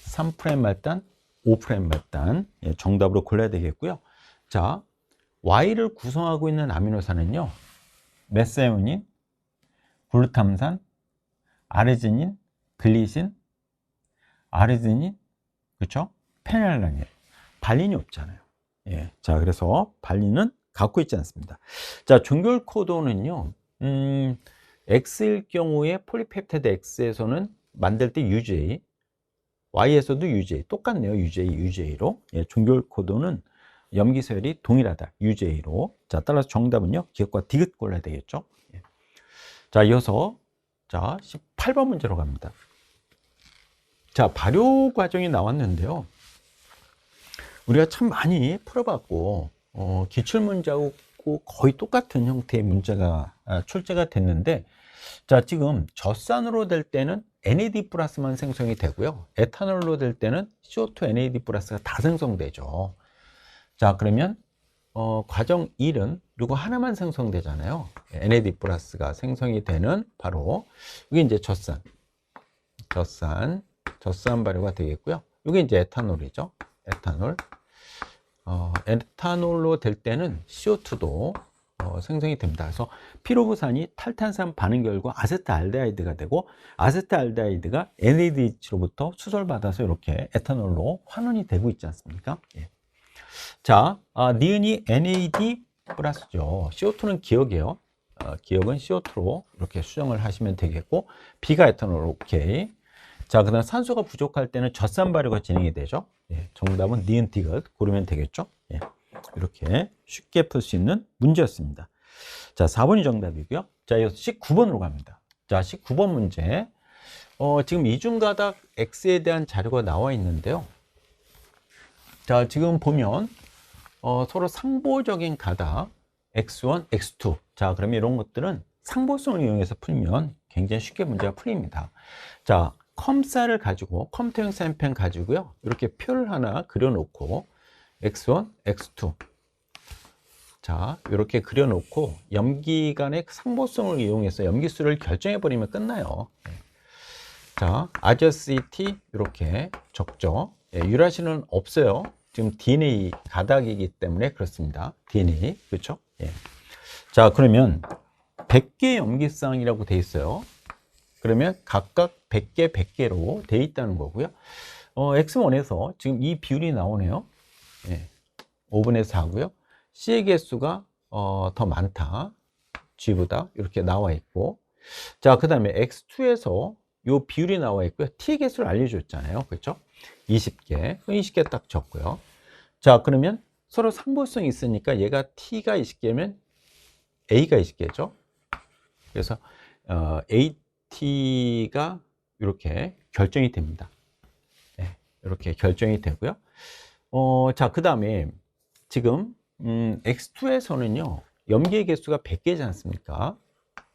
3' 말단, 5' 말단. 예, 정답으로 골라야 되겠고요. 자, Y를 구성하고 있는 아미노산은요. 메사오닌, 글루탐산, 아르지닌, 글리신, 아르지닌, 그렇죠? 페닐알라닌. 발린이 없잖아요. 예. 자, 그래서 발린은 갖고 있지 않습니다. 자, 종결 코드는요. X일 경우에 폴리펩타이드 X에서는 만들 때 UJ, Y에서도 UJ, 똑같네요. UJ로. 예, 종결 코드는 염기서열이 동일하다. UJ로. 자, 따라서 정답은요. 기억과 디귿 골라야 되겠죠. 예. 자, 이어서 자, 18번 문제로 갑니다. 자, 발효 과정이 나왔는데요. 우리가 참 많이 풀어봤고 기출문제하고 거의 똑같은 형태의 문제가 출제가 됐는데, 자, 지금 젖산으로 될 때는 NAD 플러스만 생성이 되고요. 에탄올로 될 때는 CO2 NAD 플러스가 다 생성되죠. 자, 그러면 과정 1은 이거 하나만 생성되잖아요. NAD 플러스가 생성이 되는 바로 이게 이제 젖산 발효가 되겠고요. 이게 이제 에탄올이죠. 에탄올로 될 때는 CO2도 생성이 됩니다. 그래서 피로부산이 탈탄산 반응 결과 아세트알데하이드가 되고, 아세트알데하이드가 NADH로부터 수소를 이렇게 에탄올로 환원이 되고 있지 않습니까? 예. 자, 니은이 NAD 플러스죠. CO2는 기억이에요. 기억은 CO2로 이렇게 수정을 하시면 되겠고, B가 에탄올, 오케이. 자, 그 다음 산소가 부족할 때는 젖산 발효가 진행이 되죠. 예, 정답은 니은 디귿 고르면 되겠죠. 예, 이렇게 쉽게 풀 수 있는 문제였습니다. 자, 4번이 정답이고요. 자, 이어서 19번으로 갑니다. 자, 19번 문제. 지금 이중가닥 X에 대한 자료가 나와 있는데요. 자, 지금 보면 서로 상보적인 가닥 X1, X2. 자, 그러면 이런 것들은 상보성을 이용해서 풀면 굉장히 쉽게 문제가 풀립니다. 자, 컴사를 가지고 컴퓨터용 사인펜 가지고요. 이렇게 표를 하나 그려놓고 X1, X2. 자, 이렇게 그려놓고 염기 간의 상보성을 이용해서 염기수를 결정해 버리면 끝나요. 자, 아저씨T 이렇게 적죠. 예, 유라시는 없어요. 지금 DNA 가닥이기 때문에 그렇습니다. DNA, 그렇죠? 예. 자, 그러면 100개 염기쌍이라고 돼 있어요. 그러면 각각 100개, 100개로 돼 있다는 거고요. X1에서 지금 이 비율이 나오네요. 예. 5분의 4고요. C의 개수가 더 많다. G보다 이렇게 나와 있고. 자, 그 다음에 X2에서 이 비율이 나와 있고요. T의 개수를 알려줬잖아요. 그렇죠? 20개. 20개 딱 적고요. 자, 그러면 서로 상보성이 있으니까 얘가 T가 20개면 A가 20개죠. 그래서 AT가 이렇게 결정이 됩니다. 네, 이렇게 결정이 되고요. 자, 그 다음에 지금 X2에서는요. 염기의 개수가 100개지 않습니까?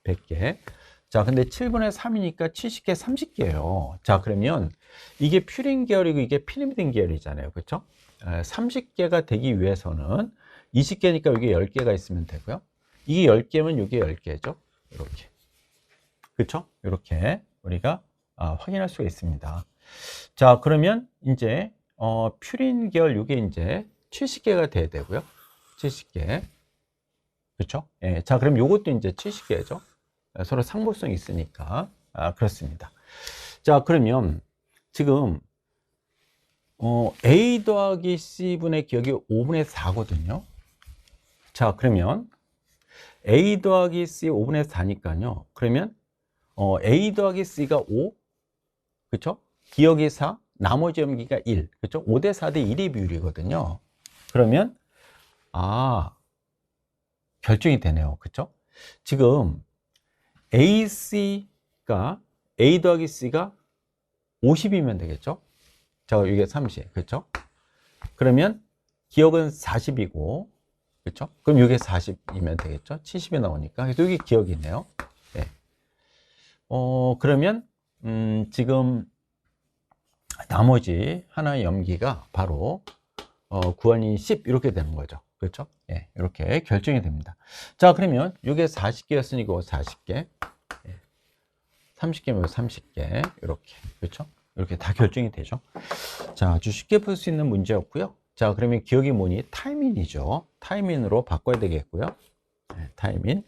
100개. 자, 근데 7분의 3이니까 70개, 30개예요. 자, 그러면 이게 퓨린 계열이고 이게 피리미딘 계열이잖아요. 그렇죠? 30개가 되기 위해서는 20개니까 여기 10개가 있으면 되고요. 이게 10개면 이게 10개죠. 이렇게. 그렇죠? 이렇게 우리가 확인할 수가 있습니다. 자, 그러면 이제 퓨린 계열 이게 이제 70개가 돼야 되고요. 70개. 그렇죠? 예. 자, 그럼 요것도 이제 70개죠. 서로 상보성이 있으니까 그렇습니다. 자, 그러면 지금 A 더하기 C분의 기억이 5분의 4거든요. 자, 그러면 A 더하기 C 5분의 4니까요. 그러면 A 더하기 C가 5, 그쵸? 기억이 4, 나머지 염기가 1, 그쵸? 5대 4대 1의 비율이거든요. 그러면 결정이 되네요. 그쵸? 지금 A 더하기 C가 50이면 되겠죠? 자, 이게 30, 그쵸? 그러면 기억은 40이고, 그쵸? 그럼 이게 40이면 되겠죠? 70이 나오니까. 그래서 여기 기억이 있네요. 네. 그러면, 지금 나머지 하나의 염기가 바로, 9원이 10 이렇게 되는 거죠. 그렇죠? 예, 이렇게 결정이 됩니다. 자, 그러면 이게 40개였으니 이거 40개, 30개면 30개, 이렇게. 그렇죠? 이렇게 다 결정이 되죠. 자, 아주 쉽게 풀 수 있는 문제였고요. 자, 그러면 기억이 뭐니? 타임인이죠. 타임인으로 바꿔야 되겠고요. 네, 타임인.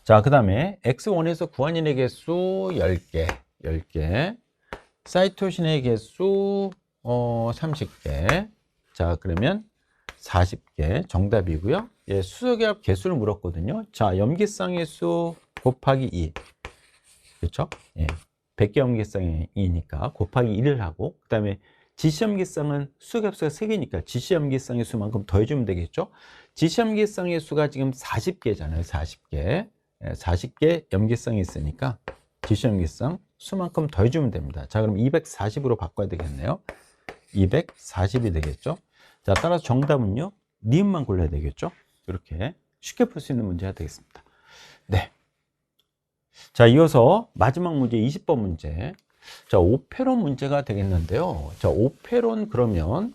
자, 그 다음에 X1에서 구한인의 개수 10개. 사이토신의 개수 30개. 자, 그러면 40개 정답이고요. 예, 수소결합 개수를 물었거든요. 자, 염기쌍의 수 곱하기 2. 그렇죠? 예. 100개 염기쌍이니까 곱하기 1을 하고, 그 다음에 지시염기쌍은 수소결합수가 3개니까 지시염기쌍의 수만큼 더해주면 되겠죠? 지시염기쌍의 수가 지금 40개잖아요. 40개. 40개 염기쌍이 있으니까 지시염기쌍 수만큼 더해주면 됩니다. 자, 그럼 240으로 바꿔야 되겠네요. 240이 되겠죠? 자, 따라서 정답은요, 니은만 골라야 되겠죠? 이렇게 쉽게 풀 수 있는 문제가 되겠습니다. 네. 자, 이어서 마지막 문제 20번 문제. 자, 오페론 문제가 되겠는데요. 자, 오페론 그러면,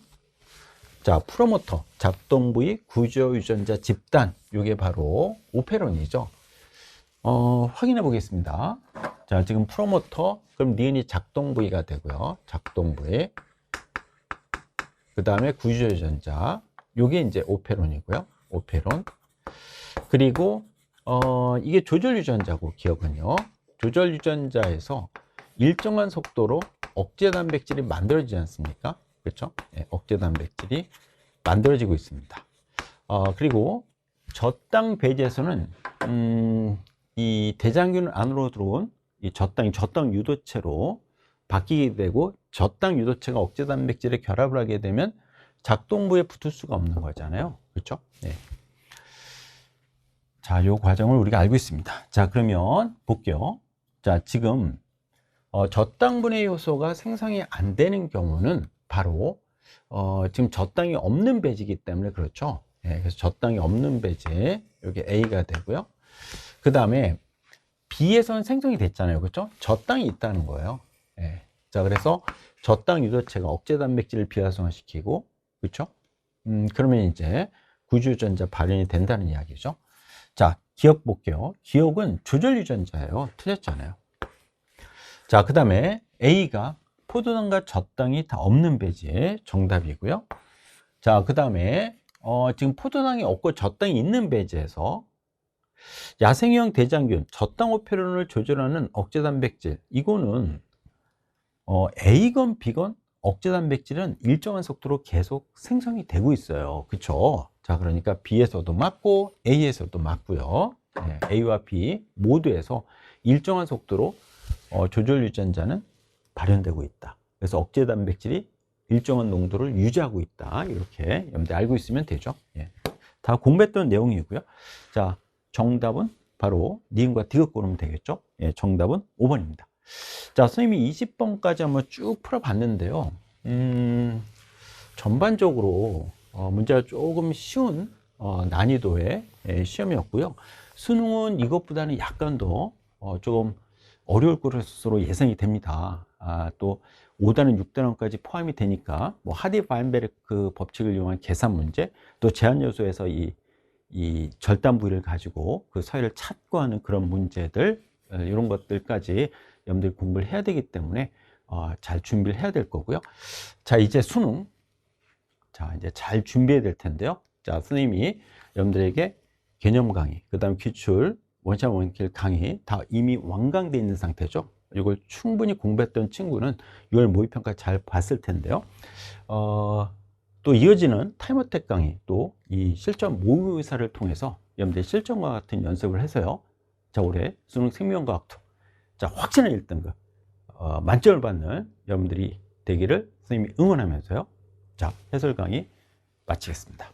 자, 프로모터, 작동 부위, 구조 유전자 집단, 이게 바로 오페론이죠. 확인해 보겠습니다. 자, 지금 프로모터, 그럼 니은이 작동 부위가 되고요. 작동 부위. 그 다음에 구조 유전자, 요게 이제 오페론이고요. 오페론. 그리고 이게 조절 유전자고, 기억은요. 조절 유전자에서 일정한 속도로 억제 단백질이 만들어지지 않습니까? 그렇죠? 네, 억제 단백질이 만들어지고 있습니다. 그리고 저당 배제에서는 이 대장균 안으로 들어온 이 저당 유도체로 바뀌게 되고, 저당 유도체가 억제 단백질에 결합을 하게 되면 작동부에 붙을 수가 없는 거잖아요. 그렇죠? 네. 자, 이 과정을 우리가 알고 있습니다. 자, 그러면 볼게요. 자, 지금 저당분해 요소가 생성이 안 되는 경우는 바로 지금 저당이 없는 배지이기 때문에 그렇죠. 네, 그래서 저당이 없는 배지, 여기 A가 되고요. 그 다음에 B에서는 생성이 됐잖아요. 그렇죠? 저당이 있다는 거예요. 네. 자, 그래서 저당 유도체가 억제 단백질을 비활성화시키고, 그렇죠? 그러면 이제 구조유전자 발현이 된다는 이야기죠. 자, 기억 볼게요. 기억은 조절 유전자예요. 틀렸잖아요. 자, 그 다음에 A가 포도당과 저당이 다 없는 배지의 정답이고요. 자, 그 다음에 지금 포도당이 없고 저당이 있는 배지에서 야생형 대장균, 저당 오페론을 조절하는 억제 단백질, 이거는 A건 B건 억제 단백질은 일정한 속도로 계속 생성이 되고 있어요. 그쵸? 자, 그러니까 B에서도 맞고 A에서도 맞고요. 네, A와 B 모두에서 일정한 속도로 조절 유전자는 발현되고 있다. 그래서 억제 단백질이 일정한 농도를 유지하고 있다. 이렇게 여러분들 알고 있으면 되죠. 예. 다 공부했던 내용이고요. 자, 정답은 바로 니은과 디귿 고르면 되겠죠. 예, 정답은 5번입니다. 자, 선생님이 20번까지 한번 쭉 풀어봤는데요. 전반적으로 문제가 조금 쉬운 난이도의 시험이었고요. 수능은 이것보다는 약간 더 조금 어려울 것으로 예상이 됩니다. 또 5단원, 6단원까지 포함이 되니까 뭐 하디-바인베르크 법칙을 이용한 계산 문제, 또 제한 요소에서 이 절단 부위를 가지고 그 서열을 찾고 하는 그런 문제들, 이런 것들까지 여러분들이 공부를 해야 되기 때문에 잘 준비를 해야 될 거고요. 자, 이제 수능. 자, 이제 잘 준비해야 될 텐데요. 자, 선생님이 여러분들에게 개념 강의, 그 다음 기출, 원샷 원킬 강의 다 이미 완강되어 있는 상태죠. 이걸 충분히 공부했던 친구는 6월 모의평가 잘 봤을 텐데요. 또 이어지는 타임어택 강의, 또 이 실전 모의고사를 통해서 여러분들 실전과 같은 연습을 해서요. 자, 올해 수능 생명과학도 자, 확실한 1등급 만점을 받는 여러분들이 되기를 선생님이 응원하면서요. 자, 해설 강의 마치겠습니다.